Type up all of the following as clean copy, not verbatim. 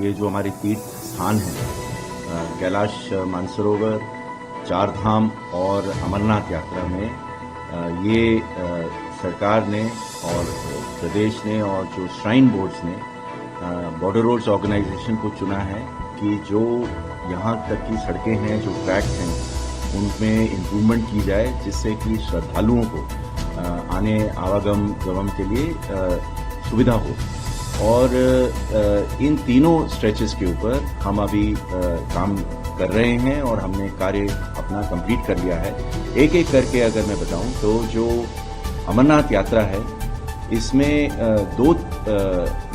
ये जो हमारे तीर्थ स्थान हैं, कैलाश मानसरोवर, चार धाम और अमरनाथ यात्रा में ये सरकार ने और प्रदेश ने और जो श्राइन बोर्ड्स ने बॉर्डर रोड्स ऑर्गेनाइजेशन को चुना है कि जो यहाँ तक की सड़कें हैं, जो ट्रैक्स हैं, उनमें इम्प्रूवमेंट की जाए, जिससे कि श्रद्धालुओं को आने आवागमन के लिए सुविधा हो। और इन तीनों स्ट्रेचेस के ऊपर हम अभी काम कर रहे हैं और हमने कार्य अपना कंप्लीट कर लिया है। एक एक करके अगर मैं बताऊं तो जो अमरनाथ यात्रा है, इसमें दो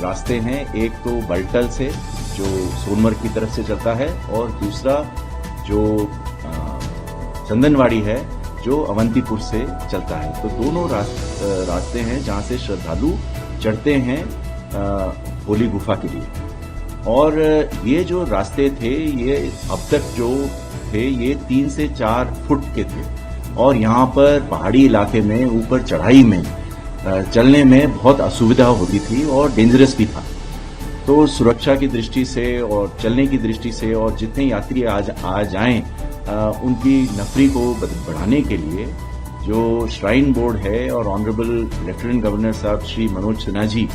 रास्ते हैं। एक तो बलटल से जो सोनमर्ग की तरफ से चलता है और दूसरा जो चंदनवाड़ी है जो अवंतीपुर से चलता है। तो दोनों रास्ते हैं जहां से श्रद्धालु चढ़ते हैं होली गुफा के लिए। और ये जो रास्ते थे, ये अब तक जो थे ये 3 से 4 फुट के थे और यहाँ पर पहाड़ी इलाके में ऊपर चढ़ाई में चलने में बहुत असुविधा होती थी और डेंजरस भी था। तो सुरक्षा की दृष्टि से और चलने की दृष्टि से और जितने यात्री आ जाएं उनकी नफरी को बढ़ाने के लिए जो श्राइन बोर्ड है और ऑनरेबल लेफ्टिनेंट गवर्नर साहब श्री मनोज सिन्हा जी,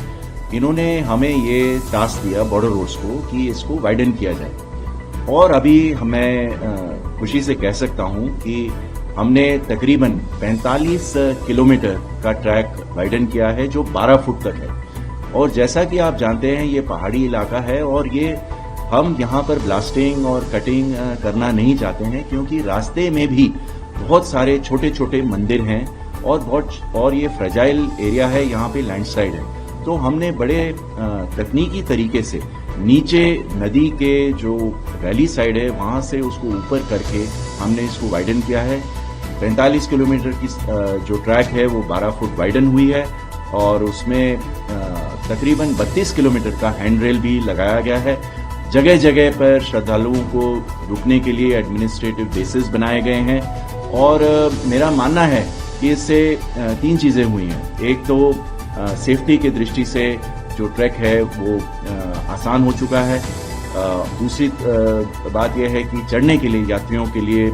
इन्होंने हमें ये टास्क दिया बॉर्डर रोड्स को कि इसको वाइडन किया जाए। और अभी मैं खुशी से कह सकता हूं कि हमने तकरीबन 45 किलोमीटर का ट्रैक वाइडन किया है जो 12 फुट तक है। और जैसा कि आप जानते हैं ये पहाड़ी इलाका है और ये हम यहाँ पर ब्लास्टिंग और कटिंग करना नहीं चाहते हैं, क्योंकि रास्ते में भी बहुत सारे छोटे छोटे मंदिर हैं और ये फ्रेजाइल एरिया है, यहाँ पे लैंडस्लाइड है। तो हमने बड़े तकनीकी तरीके से नीचे नदी के जो वैली साइड है वहां से उसको ऊपर करके हमने इसको वाइडन किया है। 45 किलोमीटर की जो ट्रैक है वो 12 फुट वाइडन हुई है और उसमें तकरीबन 32 किलोमीटर का हैंड रेल भी लगाया गया है। जगह जगह पर श्रद्धालुओं को रुकने के लिए एडमिनिस्ट्रेटिव बेसिस बनाए गए हैं। और मेरा मानना है कि इससे 3 चीजें हुई हैं। एक तो सेफ्टी की दृष्टि से जो ट्रैक है वो आसान हो चुका है। दूसरी बात यह है कि चढ़ने के लिए यात्रियों के लिए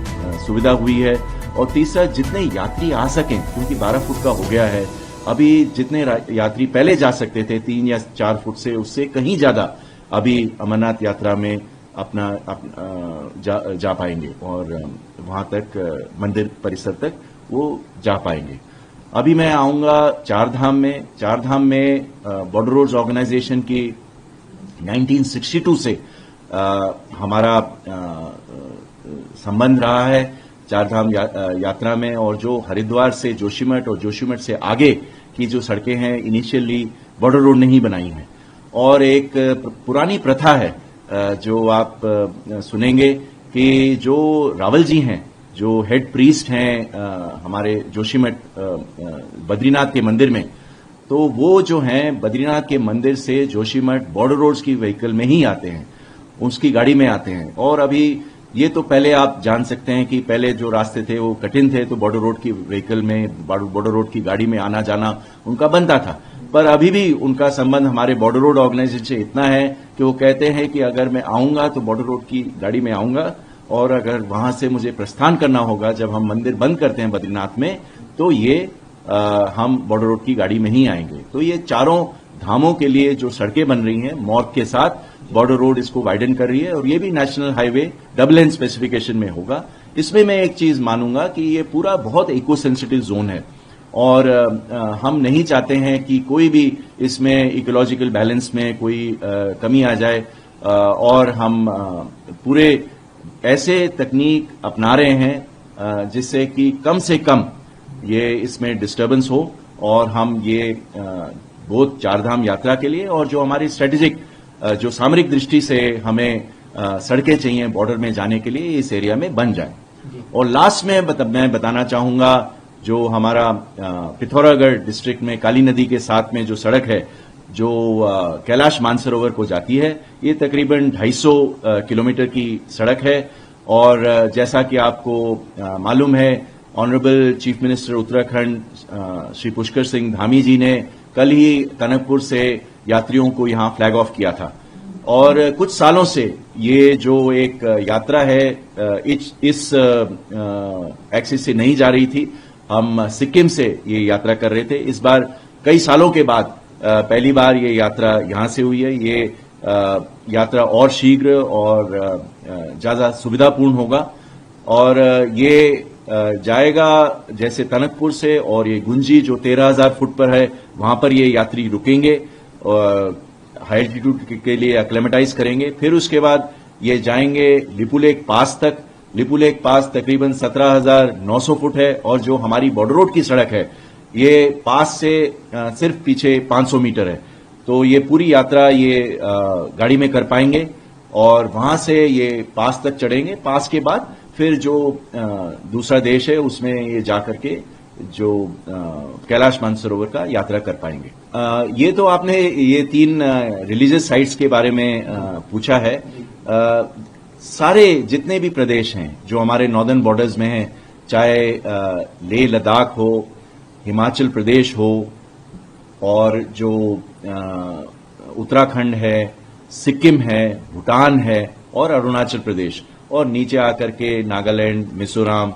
सुविधा हुई है। और तीसरा, जितने यात्री आ सकें, क्योंकि 12 फुट का हो गया है, अभी जितने यात्री पहले जा सकते थे 3 या 4 फुट से, उससे कहीं ज्यादा अभी अमरनाथ यात्रा में जा पाएंगे और वहां तक मंदिर परिसर तक वो जा पाएंगे। अभी मैं आऊंगा चार धाम में बॉर्डर रोड्स ऑर्गेनाइजेशन की 1962 से हमारा संबंध रहा है चार धाम यात्रा में। और जो हरिद्वार से जोशीमठ और जोशीमठ से आगे की जो सड़कें हैं, इनिशियली बॉर्डर रोड नहीं बनाई हैं। और एक पुरानी प्रथा है जो आप सुनेंगे कि जो रावल जी हैं, जो हेड प्रीस्ट हैं हमारे जोशीमठ बद्रीनाथ के मंदिर में, तो वो जो हैं बद्रीनाथ के मंदिर से जोशीमठ बॉर्डर रोड्स की व्हीकल में ही आते हैं, उसकी गाड़ी में आते हैं। और अभी ये तो पहले आप जान सकते हैं कि पहले जो रास्ते थे वो कठिन थे, तो बॉर्डर रोड की व्हीकल में, बॉर्डर रोड की गाड़ी में आना जाना उनका बनता था। पर अभी भी उनका संबंध हमारे बॉर्डर रोड ऑर्गेनाइजेशन से इतना है कि वो कहते हैं कि अगर मैं आऊंगा तो बॉर्डर रोड की गाड़ी में आऊंगा, और अगर वहां से मुझे प्रस्थान करना होगा जब हम मंदिर बंद करते हैं बद्रीनाथ में, तो ये हम बॉर्डर रोड की गाड़ी में ही आएंगे। तो ये चारों धामों के लिए जो सड़कें बन रही हैं, मॉर्ग के साथ बॉर्डर रोड इसको वाइडन कर रही है और ये भी national highway double lane specification में होगा। इसमें मैं एक चीज मानूंगा कि ये पूरा बहुत इको सेंसिटिव जोन है और हम नहीं चाहते हैं कि कोई भी इसमें इकोलॉजिकल बैलेंस में कोई कमी आ जाए। और हम पूरे ऐसे तकनीक अपना रहे हैं जिससे कि कम से कम ये इसमें डिस्टर्बेंस हो और हम ये बहुत चारधाम यात्रा के लिए और जो हमारी स्ट्रेटेजिक जो सामरिक दृष्टि से हमें सड़कें चाहिए बॉर्डर में जाने के लिए, इस एरिया में बन जाए। और लास्ट में मैं बताना चाहूंगा, जो हमारा पिथौरागढ़ डिस्ट्रिक्ट में काली नदी के साथ में जो सड़क है जो कैलाश मानसरोवर को जाती है, ये तकरीबन 250 किलोमीटर की सड़क है। और जैसा कि आपको मालूम है, honourable chief minister Uttarakhand Shri Pushkar Singh Dhami ji ने कल ही टनकपुर से यात्रियों को यहां फ्लैग ऑफ किया था। और कुछ सालों से ये जो एक यात्रा है इस एक्सिस से नहीं जा रही थी। हम सिक्किम से ये यात्रा कर रहे थे। इस बार कई सालों के बाद पहली बार ये यात्रा यहां से हुई है। ये यात्रा और शीघ्र और ज्यादा सुविधापूर्ण होगा और ये जाएगा जैसे टनकपुर से, और ये गुंजी जो 13,000 फुट पर है वहां पर ये यात्री रुकेंगे और हाई एल्टीट्यूड के लिए एक्लेमेटाइज करेंगे। फिर उसके बाद ये जाएंगे लिपुलेख पास तक। लिपुलेख पास तकरीबन 17,900 फुट है और जो हमारी बॉर्डर रोड की सड़क है ये पास से सिर्फ पीछे 500 मीटर है। तो ये पूरी यात्रा ये गाड़ी में कर पाएंगे और वहां से ये पास तक चढ़ेंगे। पास के बाद फिर जो दूसरा देश है उसमें ये जाकर के जो कैलाश मानसरोवर का यात्रा कर पाएंगे। ये तो आपने ये 3 रिलीजियस साइट्स के बारे में पूछा है। सारे जितने भी प्रदेश हैं जो हमारे नॉर्दर्न बॉर्डर्स में हैं, चाहे लेह लद्दाख हो, हिमाचल प्रदेश हो, और जो उत्तराखंड है, सिक्किम है, भूटान है और अरुणाचल प्रदेश, और नीचे आकर के नागालैंड, मिजोरम,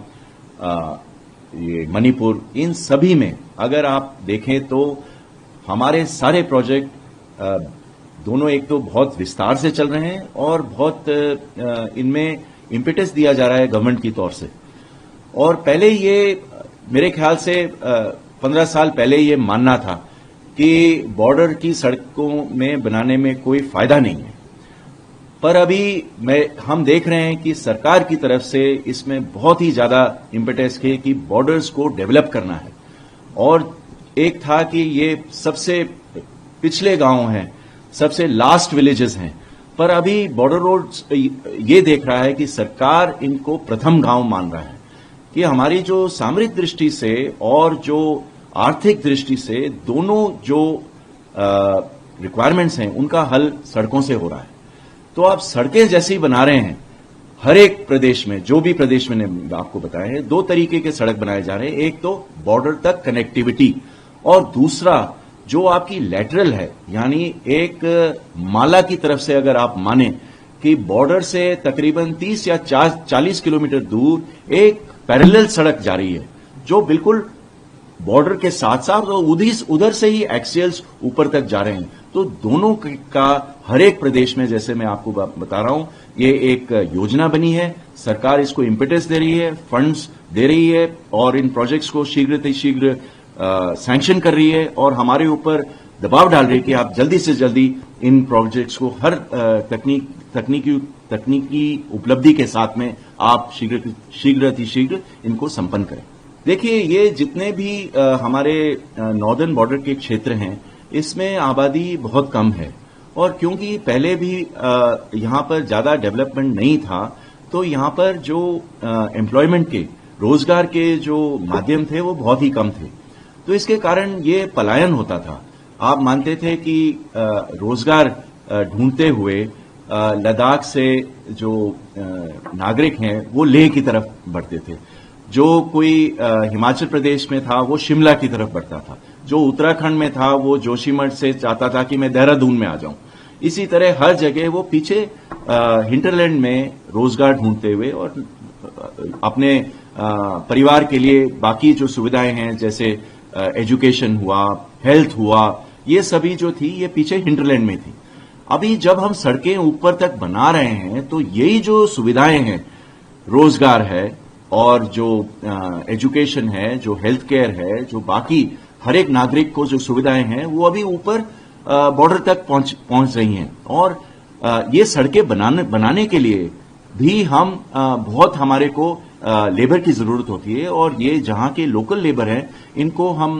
ये मणिपुर, इन सभी में अगर आप देखें तो हमारे सारे प्रोजेक्ट दोनों एक तो बहुत विस्तार से चल रहे हैं और बहुत इनमें इम्पेटस दिया जा रहा है गवर्नमेंट की तौर से। और पहले ये मेरे ख्याल से 15 साल पहले ये मानना था कि बॉर्डर की सड़कों में बनाने में कोई फायदा नहीं है, पर अभी हम देख रहे हैं कि सरकार की तरफ से इसमें बहुत ही ज्यादा इम्पेटस है कि बॉर्डर्स को डेवलप करना है। और एक था कि ये सबसे पिछले गांव हैं, सबसे लास्ट विलेजेस हैं, पर अभी बॉर्डर रोड ये देख रहा है कि सरकार इनको प्रथम गांव मान रहा है कि हमारी जो सामरिक दृष्टि से और जो आर्थिक दृष्टि से दोनों जो रिक्वायरमेंट्स हैं उनका हल सड़कों से हो रहा है। तो आप सड़कें जैसी बना रहे हैं हर एक प्रदेश में, जो भी प्रदेश मैंने आपको बताया है, 2 तरीके के सड़क बनाए जा रहे हैं। एक तो बॉर्डर तक कनेक्टिविटी और दूसरा जो आपकी लैटरल है, यानी एक माला की तरफ से अगर आप माने कि बॉर्डर से तकरीबन 30 या 40 किलोमीटर दूर एक पैरेलल सड़क जा रही है जो बिल्कुल बॉर्डर के साथ साथ उधर से ही एक्सियल्स ऊपर तक जा रहे हैं। तो दोनों का हर एक प्रदेश में, जैसे मैं आपको बता रहा हूं, ये एक योजना बनी है। सरकार इसको इम्पेटस दे रही है, फंड्स दे रही है और इन प्रोजेक्ट्स को शीघ्र सैंक्शन कर रही है और हमारे ऊपर दबाव डाल रही है कि आप जल्दी से जल्दी इन प्रोजेक्ट्स को हर तकनीकी उपलब्धि के साथ में आप शीघ्र इनको संपन्न करें। देखिए, ये जितने भी हमारे नॉर्दर्न बॉर्डर के क्षेत्र हैं इसमें आबादी बहुत कम है और क्योंकि पहले भी यहां पर ज्यादा डेवलपमेंट नहीं था तो यहां पर जो एम्प्लॉयमेंट के, रोजगार के जो माध्यम थे वो बहुत ही कम थे। तो इसके कारण ये पलायन होता था। आप मानते थे कि रोजगार ढूंढते हुए लद्दाख से जो नागरिक हैं वो लेह की तरफ बढ़ते थे, जो कोई हिमाचल प्रदेश में था वो शिमला की तरफ बढ़ता था, जो उत्तराखंड में था वो जोशीमठ से चाहता था कि मैं देहरादून में आ जाऊं। इसी तरह हर जगह वो पीछे हिंटरलैंड में रोजगार ढूंढते हुए और अपने परिवार के लिए बाकी जो सुविधाएं हैं जैसे एजुकेशन हुआ, हेल्थ हुआ, ये सभी जो थी ये पीछे हिंटरलैंड में थी। अभी जब हम सड़कें ऊपर तक बना रहे हैं तो यही जो सुविधाएं हैं, रोजगार है और जो एजुकेशन है, जो हेल्थ केयर है, जो बाकी हर एक नागरिक को जो सुविधाएं हैं वो अभी ऊपर बॉर्डर तक पहुंच रही हैं। और ये सड़कें बनाने के लिए भी हम बहुत हमारे को लेबर की जरूरत होती है और ये जहां के लोकल लेबर हैं इनको हम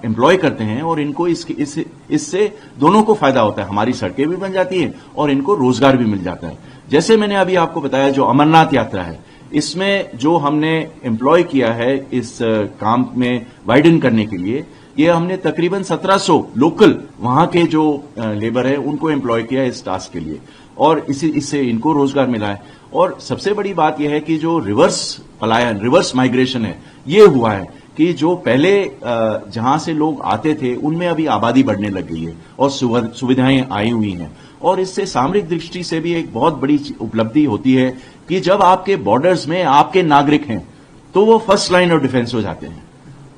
एम्प्लॉय करते हैं और इनको इससे दोनों को फायदा होता है। हमारी सड़कें भी बन जाती हैं और इनको रोजगार भी मिल जाता है। जैसे मैंने अभी आपको बताया जो अमरनाथ यात्रा है, इसमें जो हमने एम्प्लॉय किया है इस काम में वाइडन करने के लिए, ये हमने तकरीबन 1700 लोकल वहां के जो लेबर है उनको एम्प्लॉय किया है इस टास्क के लिए और इससे इनको रोजगार मिला है। और सबसे बड़ी बात यह है कि जो रिवर्स पलायन, रिवर्स माइग्रेशन है, ये हुआ है कि जो पहले जहां से लोग आते थे उनमें अभी आबादी बढ़ने लग गई है और सुविधाएं आई हुई हैं। और इससे सामरिक दृष्टि से भी एक बहुत बड़ी उपलब्धि होती है कि जब आपके बॉर्डर्स में आपके नागरिक हैं तो वो फर्स्ट लाइन ऑफ डिफेंस हो जाते हैं।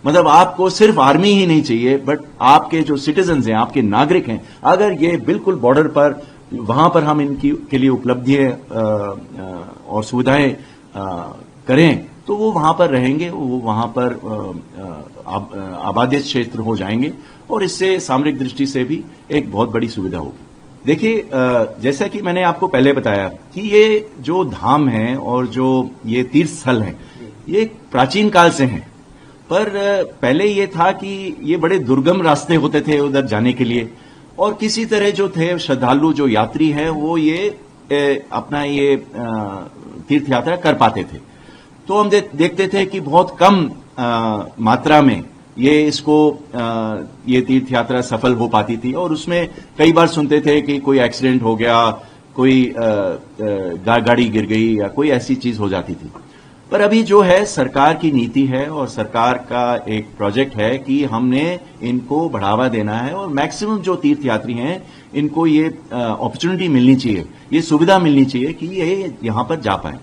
मतलब आपको सिर्फ आर्मी ही नहीं चाहिए, बट आपके जो सिटीजन्स हैं, आपके नागरिक हैं, अगर ये बिल्कुल बॉर्डर पर वहां पर हम इनकी के लिए उपलब्धियां और सुविधाएं करें तो वो वहां पर रहेंगे, वो वहां पर आबादित क्षेत्र हो जाएंगे और इससे सामरिक दृष्टि से भी एक बहुत बड़ी सुविधा होगी। देखिए, जैसा कि मैंने आपको पहले बताया कि ये जो धाम है और जो ये तीर्थ स्थल हैं, ये प्राचीन काल से हैं, पर पहले ये था कि ये बड़े दुर्गम रास्ते होते थे उधर जाने के लिए, और किसी तरह जो थे श्रद्धालु जो यात्री हैं वो ये अपना ये तीर्थ यात्रा कर पाते थे। तो हम देखते थे कि बहुत कम मात्रा में ये तीर्थ यात्रा सफल हो पाती थी, और उसमें कई बार सुनते थे कि कोई एक्सीडेंट हो गया, कोई गाड़ी गिर गई या कोई ऐसी चीज हो जाती थी। पर अभी जो है सरकार की नीति है और सरकार का एक प्रोजेक्ट है कि हमने इनको बढ़ावा देना है और मैक्सिमम जो तीर्थ यात्री हैं इनको ये अपॉर्चुनिटी मिलनी चाहिए, ये सुविधा मिलनी चाहिए कि ये यहां पर जा पाए।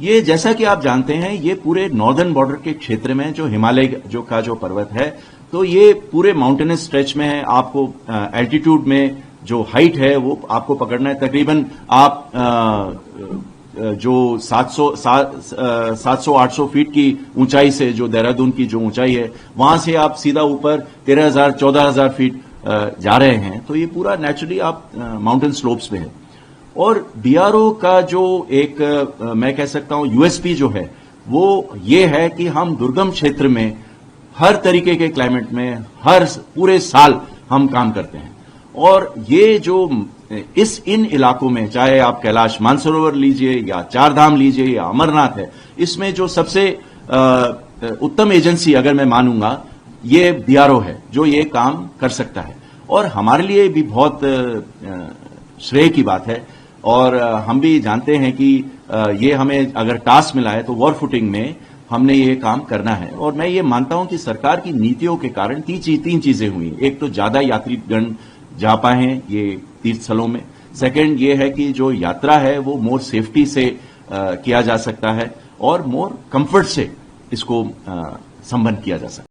ये जैसा कि आप जानते हैं ये पूरे नॉर्दर्न बॉर्डर के क्षेत्र में जो हिमालय जो पर्वत है, तो ये पूरे माउंटेनस स्ट्रेच में है। आपको एल्टीट्यूड में जो हाइट है वो आपको पकड़ना है। तकरीबन आप जो 700-800 फीट की ऊंचाई से, जो देहरादून की जो ऊंचाई है, वहां से आप सीधा ऊपर 13,000-14,000 फीट जा रहे हैं। तो ये पूरा नेचुरली आप माउंटेन स्लोप्स पे है। और बीआरओ का जो एक मैं कह सकता हूं यूएसपी जो है वो ये है कि हम दुर्गम क्षेत्र में हर तरीके के क्लाइमेट में हर पूरे साल हम काम करते हैं। और ये जो इन इलाकों में, चाहे आप कैलाश मानसरोवर लीजिए या चारधाम लीजिए या अमरनाथ है, इसमें जो सबसे उत्तम एजेंसी अगर मैं मानूंगा ये बीआरओ है जो ये काम कर सकता है। और हमारे लिए भी बहुत श्रेय की बात है, और हम भी जानते हैं कि ये हमें अगर टास्क मिला है तो वॉर फुटिंग में हमने ये काम करना है। और मैं ये मानता हूं कि सरकार की नीतियों के कारण तीन चीजें हुई। एक तो ज्यादा यात्रीगण जा पाए हैं ये तीर्थ स्थलों में। सेकंड ये है कि जो यात्रा है वो मोर सेफ्टी से किया जा सकता है और मोर कंफर्ट से इसको संपन्न किया जा सकता है।